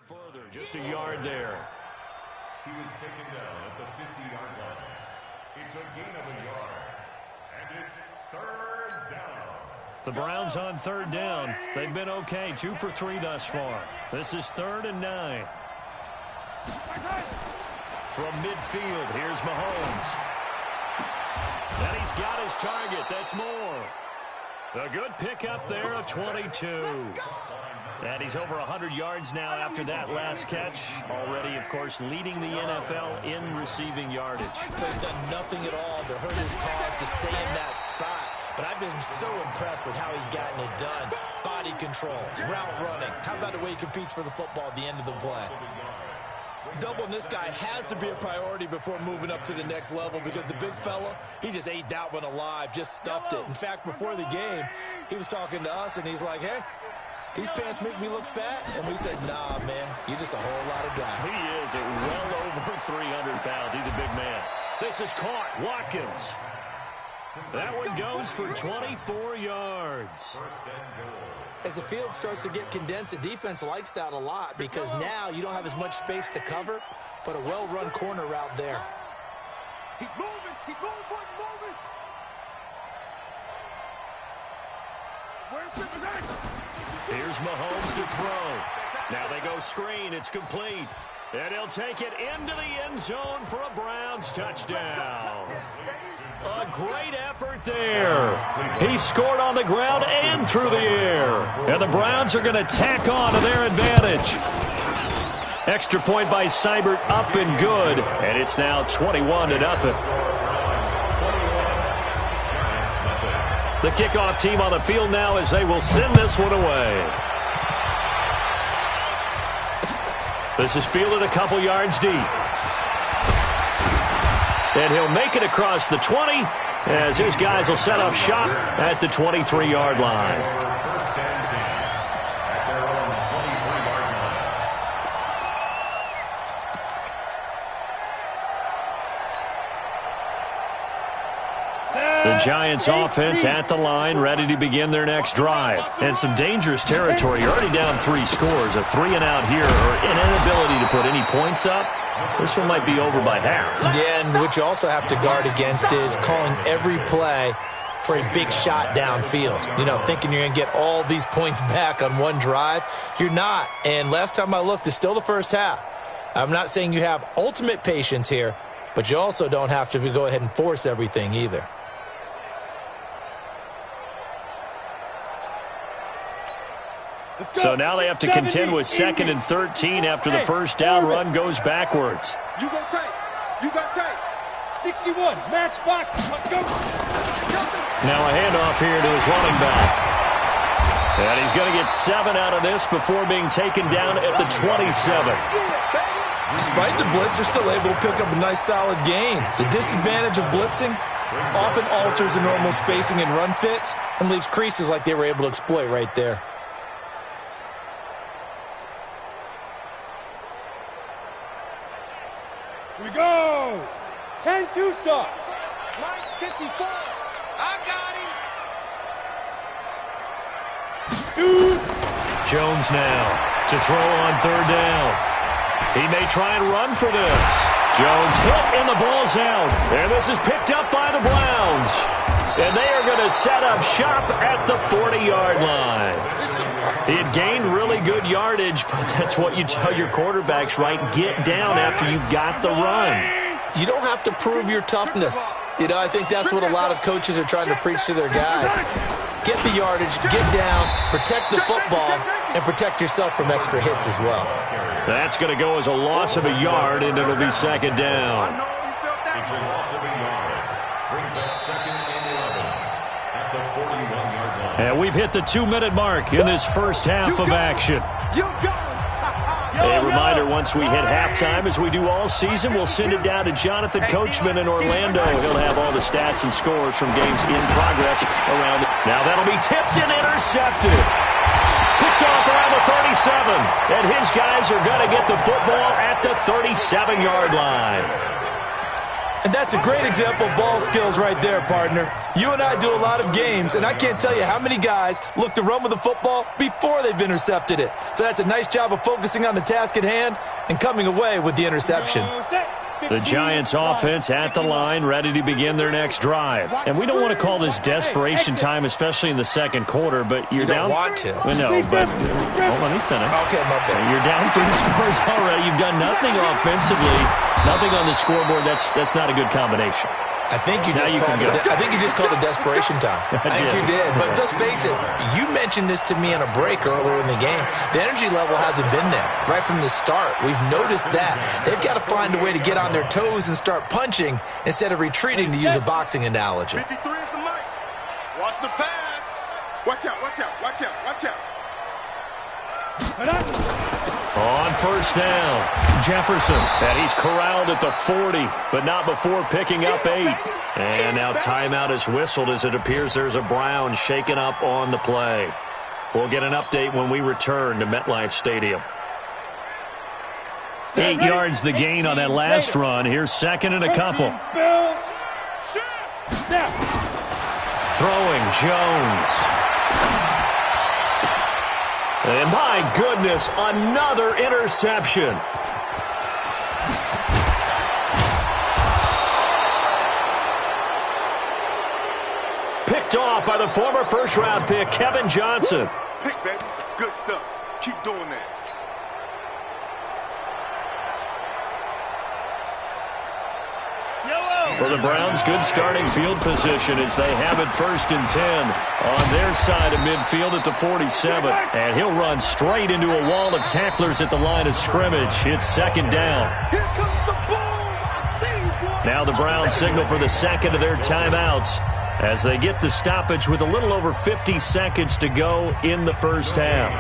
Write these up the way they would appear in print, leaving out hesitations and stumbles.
further, just a yard there. He was taken down at the 50-yard line. It's a gain of a yard, and it's third down. The Browns on third down. They've been okay, 2 for 3 thus far. This is 3rd and 9. From midfield, here's Mahomes. And he's got his target. That's Moore. A good pickup there, a 22. And he's over 100 yards now after that last catch. Already, of course, leading the NFL in receiving yardage. So he's done nothing at all to hurt his cause to stay in that spot. But I've been so impressed with how he's gotten it done. Body control, route running. How about the way he competes for the football at the end of the play? Doubling this guy has to be a priority before moving up to the next level because the big fella, he just ate that one alive, just stuffed it. In fact, before the game, he was talking to us, and he's like, hey, these pants make me look fat. And we said, nah, man, you're just a whole lot of guy. He is at well over 300 pounds. He's a big man. This is caught. Watkins. That one goes for 24 yards. As the field starts to get condensed, the defense likes that a lot because now you don't have as much space to cover, but a well-run corner route there. He's moving. He's moving, boys. He's moving. Where's the next? Here's Mahomes to throw. Now they go screen. It's complete. And he'll take it into the end zone for a Browns touchdown. A great effort there. He scored on the ground and through the air. And the Browns are going to tack on to their advantage. Extra point by Seibert, up and good. And it's now 21-0. The kickoff team on the field now as they will send this one away. This is fielded a couple yards deep. And he'll make it across the 20 as his guys will set up shop at the 23-yard line. The Giants offense at the line, ready to begin their next drive. And some dangerous territory. You're already down 3 scores. A 3-and-out here or an inability to put any points up. This one might be over by half. Yeah, and what you also have to guard against is calling every play for a big shot downfield. You know, thinking you're going to get all these points back on one drive. You're not. And last time I looked, it's still the first half. I'm not saying you have ultimate patience here, but you also don't have to go ahead and force everything either. So now they have to contend with 2nd and 13 after the first down run goes backwards. You go tight. You got tight. 61, match box. Let's go. Now a handoff here to his running back. And he's going to get 7 out of this before being taken down at the 27. Despite the blitz, they're still able to pick up a nice solid gain. The disadvantage of blitzing often alters the normal spacing and run fits and leaves creases like they were able to exploit right there. Here we go. 10-2 sauce. Line 54. I got him. Shoot. Jones now to throw on 3rd down. He may try and run for this. Jones hit and the ball's out. And this is picked up by the Browns. And they are going to set up shop at the 40-yard line. He had gained really good yardage, but that's what you tell your quarterbacks, right? Get down after you got the run. You don't have to prove your toughness. You know, I think that's what a lot of coaches are trying to preach to their guys. Get the yardage, get down, protect the football, and protect yourself from extra hits as well. That's going to go as a loss of a yard, and it'll be 2nd down. It's a loss of a yard. Brings up 2nd and 11 at the 41-yard line. And we've hit the 2-minute mark in this first half of action. A reminder, once we hit halftime, as we do all season, we'll send it down to Jonathan Coachman in Orlando. He'll have all the stats and scores from games in progress around. Now that'll be tipped and intercepted. Picked off around the 37. And his guys are going to get the football at the 37-yard line. And that's a great example of ball skills right there, partner. You and I do a lot of games, and I can't tell you how many guys look to run with the football before they've intercepted it. So that's a nice job of focusing on the task at hand and coming away with the interception. The Giants offense at the line, ready to begin their next drive. And we don't want to call this desperation time, especially in the second quarter, but you're down. You don't want to. Well, no, but let me finish. Okay, my bad. You're down 3 scores already. You've done nothing offensively, nothing on the scoreboard. That's not a good combination. I think you just called it desperation time. I think you did. But let's face it, you mentioned this to me in a break earlier in the game. The energy level hasn't been there right from the start. We've noticed that. They've got to find a way to get on their toes and start punching instead of retreating, to use a boxing analogy. 53 is the mic. Watch the pass. Watch out, watch out, watch out, watch out. On first down, Jefferson. And he's corralled at the 40, but not before picking up 8. And now timeout is whistled as it appears there's a Brown shaken up on the play. We'll get an update when we return to MetLife Stadium. 8 yards the gain on that last run. Here's second and a couple. Throwing Jones. And my goodness, another interception. Picked off by the former first-round pick, Kevin Johnson. Pick, baby. Good stuff. Keep doing that. For the Browns, good starting field position as they have it 1st and 10 on their side of midfield at the 47. And he'll run straight into a wall of tacklers at the line of scrimmage. It's 2nd down. Now the Browns signal for the second of their timeouts as they get the stoppage with a little over 50 seconds to go in the first half.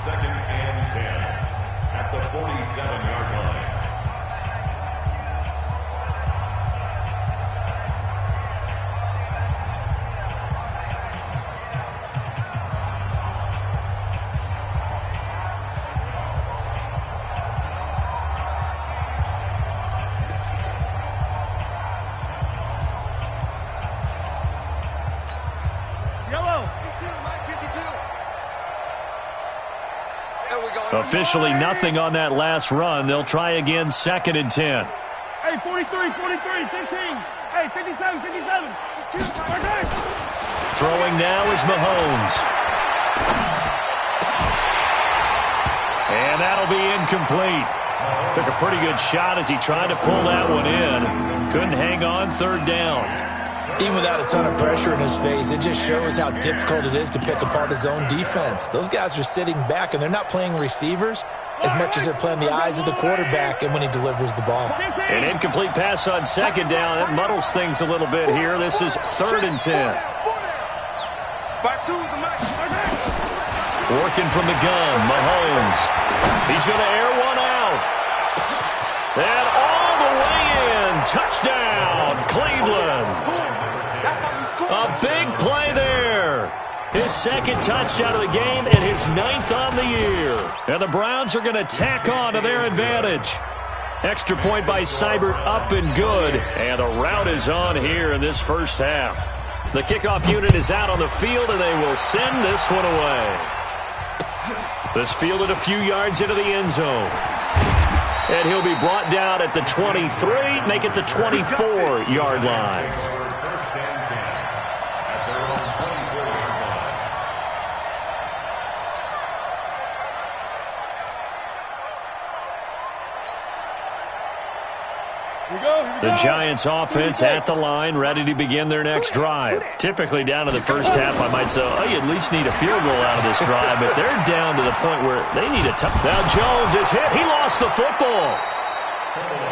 2nd and 10 at the 47-yard line. Officially nothing on that last run. They'll try again 2nd and 10. Hey, 43, 43, 15. Hey, 57, 57. Throwing now is Mahomes. And that'll be incomplete. Took a pretty good shot as he tried to pull that one in. Couldn't hang on, 3rd down. Even without a ton of pressure in his face, it just shows how difficult it is to pick apart his own defense. Those guys are sitting back, and they're not playing receivers as much as they're playing the eyes of the quarterback and when he delivers the ball. An incomplete pass on 2nd down. That muddles things a little bit here. This is 3rd and 10. Working from the gun, Mahomes. He's going to air one out. And all the way in. Touchdown, Cleveland. A big play there. His 2nd touchdown of the game and his 9th on the year. And the Browns are going to tack on to their advantage. Extra point by Seibert, up and good. And the rout is on here in this first half. The kickoff unit is out on the field, and they will send this one away. This fielded a few yards into the end zone. And he'll be brought down at the 23, make it the 24-yard line. The Giants offense at the line, ready to begin their next drive. Typically down to the first half, I might say, oh, you at least need a field goal out of this drive, but they're down to the point where they need a touchdown. Now Jones is hit. He lost the football.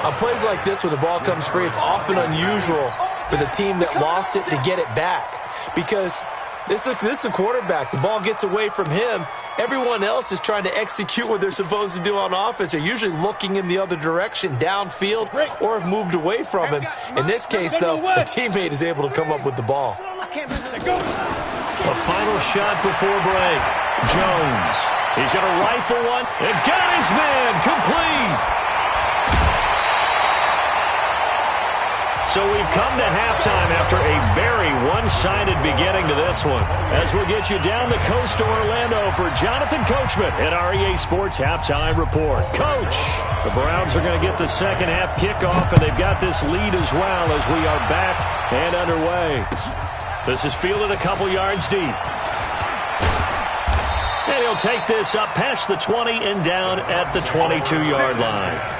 On plays like this where the ball comes free, it's often unusual for the team that lost it to get it back because this is the quarterback. The ball gets away from him. Everyone else is trying to execute what they're supposed to do on offense. They're usually looking in the other direction, downfield, or have moved away from him. In this case, though, a teammate is able to come up with the ball. A final shot before break. Jones. He's going to rifle one and got his man complete. So we've come to halftime after a very one-sided beginning to this one. As we'll get you down the coast to Orlando for Jonathan Coachman at our EA Sports Halftime Report. Coach, the Browns are going to get the second half kickoff, and they've got this lead as well as we are back and underway. This is fielded a couple yards deep. And he'll take this up past the 20 and down at the 22-yard line.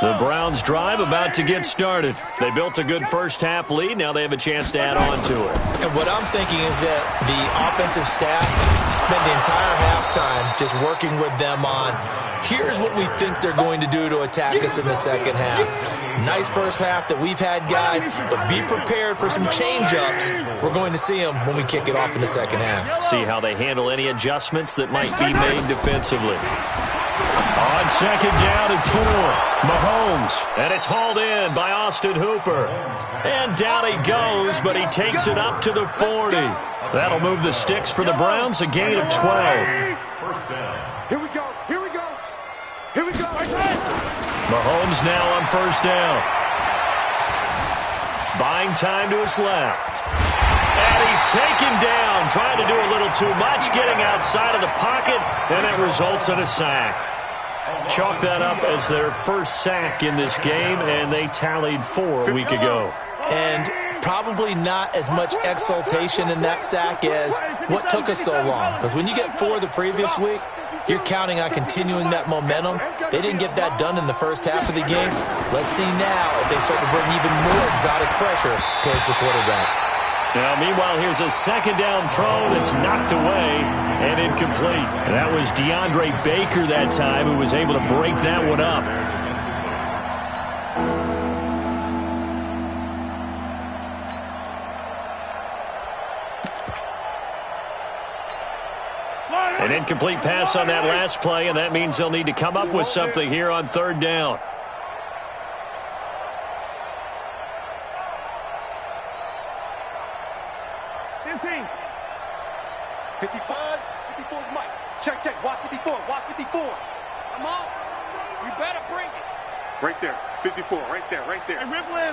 The Browns drive about to get started. They built a good first half lead. Now they have a chance to add on to it. And what I'm thinking is that the offensive staff spent the entire halftime just working with them on, here's what we think they're going to do to attack us in the second half. Nice first half that we've had, guys, but be prepared for some change-ups. We're going to see them when we kick it off in the second half. See how they handle any adjustments that might be made defensively. On second down and 4, Mahomes, and it's hauled in by Austin Hooper. And down he goes, but he takes it up to the 40. That'll move the sticks for the Browns, a gain of 12. First down. Here we go. Here we go. Here we go. Mahomes now on first down. Buying time to his left. And he's taken down, trying to do a little too much, getting outside of the pocket, and it results in a sack. Chalk that up as their first sack in this game, and they tallied 4 a week ago. And probably not as much exultation in that sack as what took us so long. Because when you get 4 the previous week, you're counting on continuing that momentum. They didn't get that done in the first half of the game. Let's see now if they start to bring even more exotic pressure towards the quarterback. Now, meanwhile, here's a second down throw that's knocked away and incomplete. That was DeAndre Baker that time who was able to break that one up. An incomplete pass on that last play, and that means they'll need to come up with something here on third down. Check, check. Watch 54. Watch 54. Come on. We better bring it. Right there. 54. Right there. Right there. Hey, Ripley.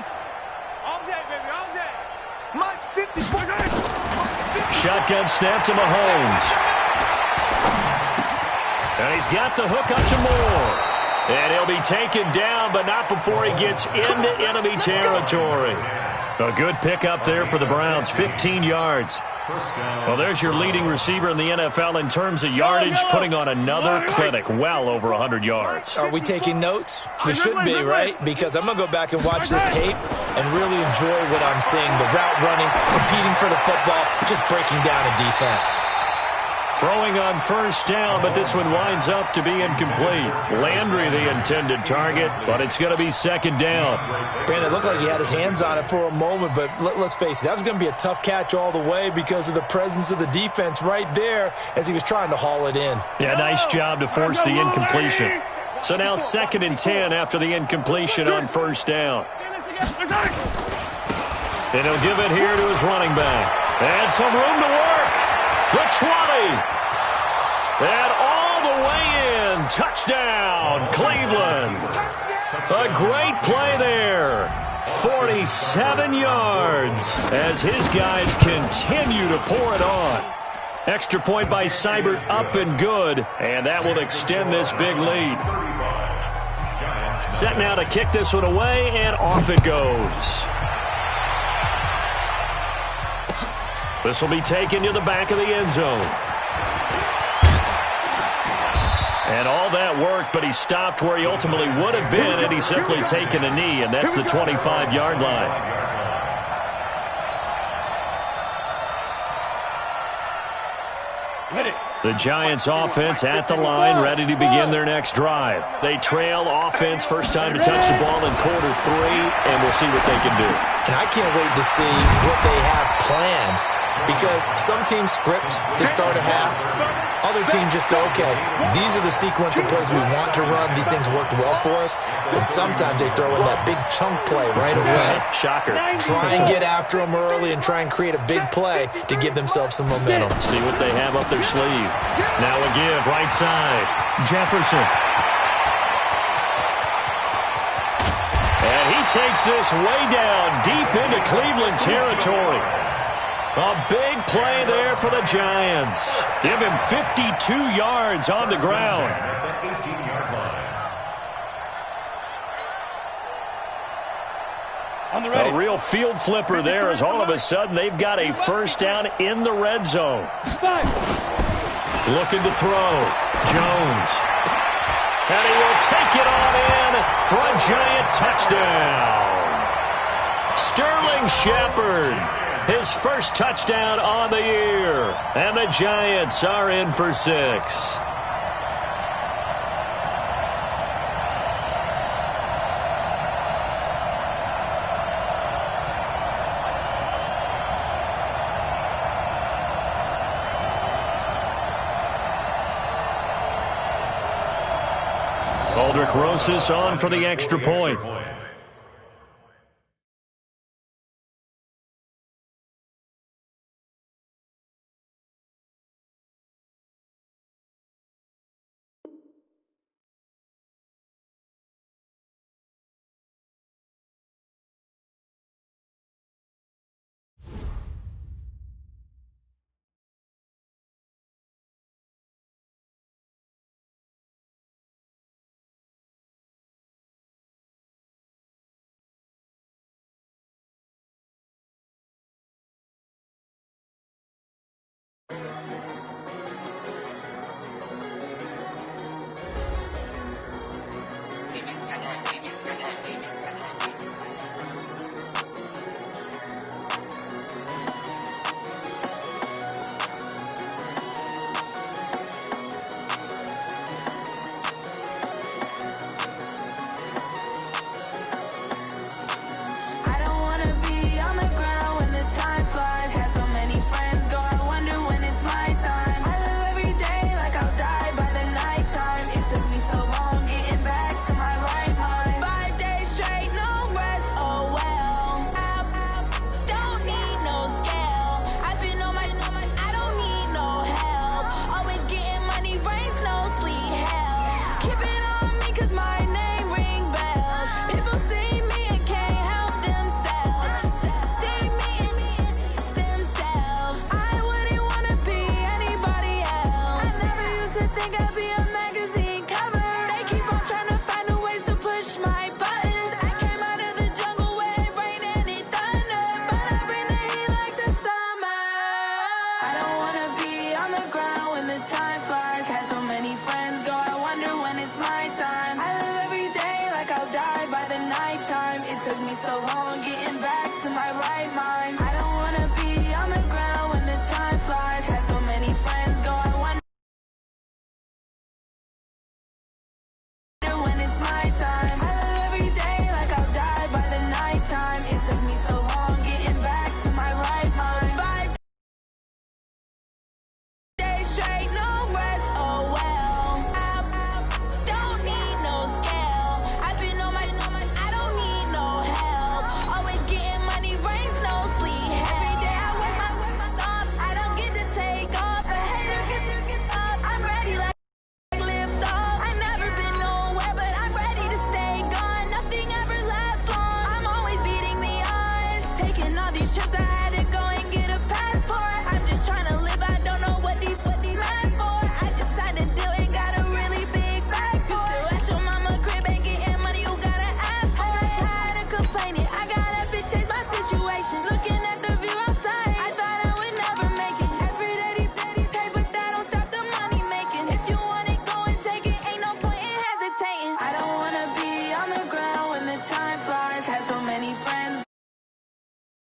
All day, baby. All day. Mike 54. Shotgun snap to Mahomes. And he's got the hook up to Moore. And he'll be taken down, but not before he gets into enemy territory. A good pickup there for the Browns, 15 yards. Well, there's your leading receiver in the NFL in terms of yardage, putting on another clinic, well over 100 yards. Are we taking notes? We should be, right? Because I'm going to go back and watch this tape and really enjoy what I'm seeing. The route running, competing for the football, just breaking down a defense. Throwing on first down, but this one winds up to be incomplete. Landry the intended target, but it's going to be second down. Brandon, it looked like he had his hands on it for a moment, but let's face it, that was going to be a tough catch all the way because of the presence of the defense right there as he was trying to haul it in. Yeah, nice job to force the incompletion. So now 2nd and 10 after the incompletion on first down. And he'll give it here to his running back. And some room to work. The 20. And all the way in. Touchdown, Cleveland. A great play there. 47 yards as his guys continue to pour it on. Extra point by Seibert, up and good. And that will extend this big lead. Set now to kick this one away, and off it goes. This will be taken to the back of the end zone. And all that worked, but he stopped where he ultimately would have been had he simply taken a knee, and that's the 25-yard line. The Giants offense at the line, ready to begin their next drive. They trail offense, first time to touch the ball in quarter 3, and we'll see what they can do. And I can't wait to see what they have planned Because some teams script to start a half. Other teams just go, okay, these are the sequence of plays we want to run. These things worked well for us. And sometimes they throw in that big chunk play right away. Shocker. Try and get after them early and try and create a big play to give themselves some momentum. See what they have up their sleeve. Now a give, right side. Jefferson. And he takes this way down, deep into Cleveland territory. A big play there for the Giants. Give him 52 yards on the ground. A real field flipper there as all of a sudden they've got a first down in the red zone. Looking to throw. Jones. And he will take it on in for a Giant touchdown. Sterling Shepard. His first touchdown on the year. And the Giants are in for 6. Aldrich Rosas on for the extra point.